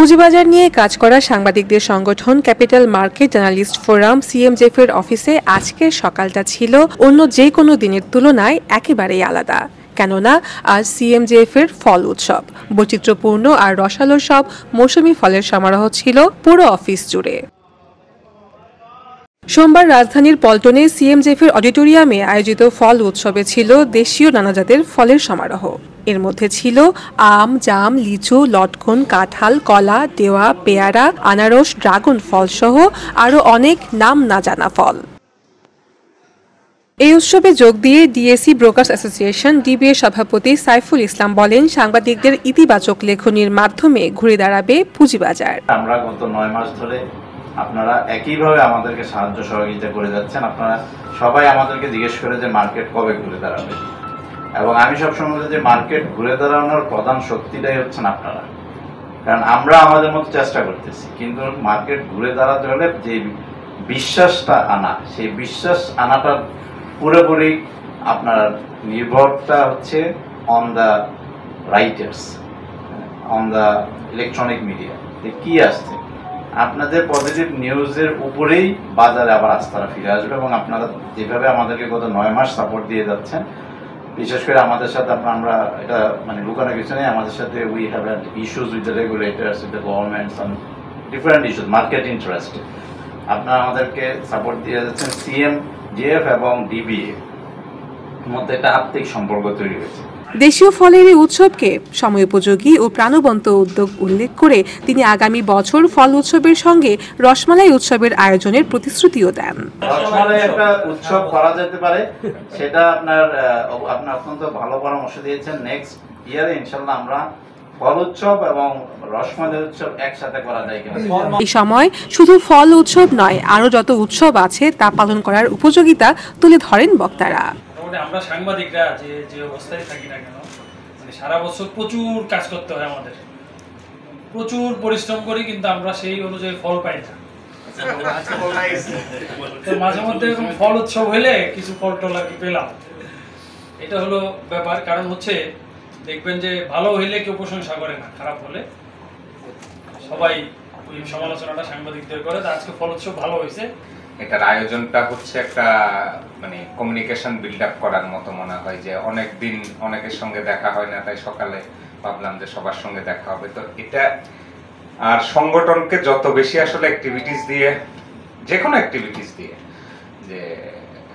পুঁজিবাজার নিয়ে কাজ করা সাংবাদিকদের সংগঠন ক্যাপিটাল মার্কেট জার্নালিস্ট ফোরাম সিএমজেএফ এর অফিসে আজকের সকালটা ছিল অন্য যে কোনো দিনের তুলনায় একেবারেই আলাদা। কেননা আজ সিএমজেএফ এর ফল উৎসব, বৈচিত্র্যপূর্ণ আর রসালো সব মৌসুমি ফলের সমারোহ ছিল পুরো অফিস জুড়ে। সোমবার রাজধানীর পল্টনে সিএমজেএফ এর অডিটোরিয়ামে আয়োজিত ফল উৎসবে ছিল দেশীয় নানা জাতের ফলের সমারোহ। এর মধ্যে ছিল আম, জাম, লিচু, লটকন, কাঁঠাল, কলা, দেওয়া, পেয়ারা, আনারস, ড্রাগন ফল সহ আরও অনেক নাম না জানা ফল। এই উৎসবে যোগ দিয়ে ডিএসি ব্রোকার্স অ্যাসোসিয়েশন ডিবিএ সভাপতি সাইফুল ইসলাম বলেন, সাংবাদিকদের ইতিবাচক লেখনীর মাধ্যমে ঘুরে দাঁড়াবে পুঁজিবাজার। আমরা গত 9 মাস ধরে আপনারা একইভাবে আমাদেরকে সাহায্য সহযোগিতা করে যাচ্ছেন। আপনারা সবাই আমাদেরকে জিজ্ঞেস করে যে মার্কেট কবে ঘুরে দাঁড়াবে, এবং আমি সবসময় বলি যে মার্কেট ঘুরে দাঁড়ানোর প্রধান শক্তিটাই হচ্ছেন আপনারা। কারণ আমরা আমাদের মতো চেষ্টা করতেছি, কিন্তু মার্কেট ঘুরে দাঁড়াতে হলে যে বিশ্বাসটা আনা, সেই বিশ্বাস আনাটা পুরোপুরি আপনার নির্ভরটা হচ্ছে on the writers, on the electronic media. কি আসছে আপনাদের পজিটিভ নিউজের উপরেই বাজারে আবার আস্থাটা ফিরে আসবে, এবং আপনারা যেভাবে আমাদেরকে গত 9 মাস সাপোর্ট দিয়ে যাচ্ছেন, বিশেষ করে আমাদের সাথে আমরা এটা মানে লুকানো কিছু নেই, আমাদের সাথে we have had issues with the regulators, with the government, some different issues, market interest. আপনারা আমাদেরকে সাপোর্ট দিয়ে যাচ্ছেন। সিএমজেএফ এবং ডিবিএ মধ্যে একটা আত্মিক সম্পর্ক তৈরি হয়েছে। দেশীয় ফলের এই উৎসবকে সময়োপযোগী ও প্রাণবন্ত উদ্যোগ উল্লেখ করে তিনি আগামী বছর ফল উৎসবের সঙ্গে রসমালাই উৎসবের আয়োজনের প্রতিশ্রুতিও দেন। রসমালাই একটা উৎসব করা যেতে পারে, সেটা আপনার অত্যন্ত ভালো পরামর্শ দিয়েছেন। নেক্সট ইয়ারে ইনশাল্লাহ আমরা ফল উৎসব এবং রসমালাই উৎসব একসাথে করা যায় কিনা। এই সময় শুধু ফল উৎসব নয়, আরো যত উৎসব আছে তা পালন করার উপযোগিতা তুলে ধরেন বক্তারা। আমরা সাংবাদিকরা যে অবস্থায় থাকি না কেন, মানে সারা বছর প্রচুর কাজ করতে হয়, আমাদের প্রচুর পরিশ্রম করি, কিন্তু আমরা সেই অনুযায়ী ফল পাই না। তো মাঝে মধ্যে এরকম ফল উৎসব হইলে কিছু ফল টল আর কি পেলাম, এটা হলো ব্যাপার। কারণ হচ্ছে দেখবেন যে ভালো হইলে কেউ প্রশংসা করে না, খারাপ হলে সবাই ওই সমালোচনাটা সাংবাদিকদের করে। আজকে ফল উৎসব ভালো হয়েছে। এটার আয়োজনটা হচ্ছে একটা মানে কমিউনিকেশন বিল্ড আপ করার মতো মনে হয়, যে অনেক দিন অনেকের সঙ্গে দেখা হয় না, তাই সকালে ভাবলাম যে সবার সঙ্গে দেখা হবে। তো এটা আর সংগঠনকে যত বেশি আসলে অ্যাক্টিভিটিস দিয়ে, যে কোনো অ্যাক্টিভিটিস দিয়ে যে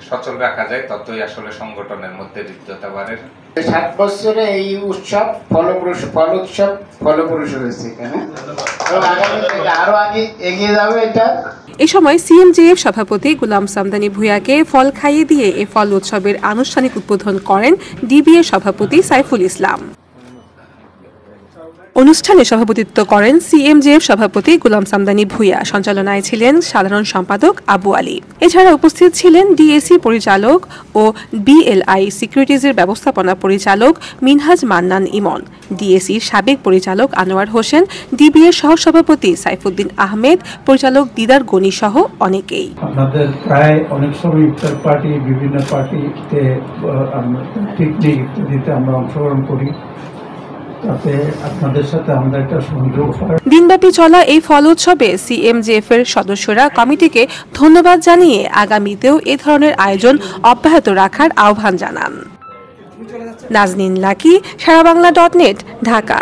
সচল রাখা যায়, ততই আসলে সংগঠনের মধ্যে হৃদ্যতা বাড়ে। 7 বছরে এই উৎসব ফল উৎসব ফলপ্রসূ হয়েছে, আরো আগে এগিয়ে যাবে এটা। এ সময় সিএমজেএফ সভাপতি গোলাম সামদানি ভূঁইয়াকে ফল খাইয়ে দিয়ে এ ফল উৎসবের আনুষ্ঠানিক উদ্বোধন করেন ডিবিএ সভাপতি সাইফুল ইসলাম। অনুষ্ঠানে সভাপতিত্ব করেন সিএমজেএফ সভাপতি গোলাম সামদানি ভূঁইয়া। সঞ্চালনায় ছিলেন সাধারণ সম্পাদক আবু আলী। এছাড়া উপস্থিত ছিলেন ডিএসি পরিচালক ও বিএলআই সিকিউরিটিজের ব্যবস্থাপনা পরিচালক মিনহাজ মান্নান ইমন, ডিএসির সাবেক পরিচালক আনোয়ার হোসেন, ডিবিএর সহসভাপতি সাইফুদ্দিন আহমেদ, পরিচালক দিদার গনি সহ অনেকেই। আপনাদের প্রায় অনেক সময় ইফতার পার্টি, বিভিন্ন পার্টিতে, পিকনিক ইত্যাদিতে আমরা অংশগ্রহণ করি, তাতে আপনাদের সাথে আমাদের একটা সংযোগ হয়। দিনব্যাপী চলা এই ফল উৎসবে সিএমজেএফ এর সদস্যরা কমিটিকে ধন্যবাদ জানিয়ে আগামীতেও এ ধরনের আয়োজন অব্যাহত রাখার আহ্বান জানান। নাজনীন লাকি, সারাবাংলা.net, ঢাকা।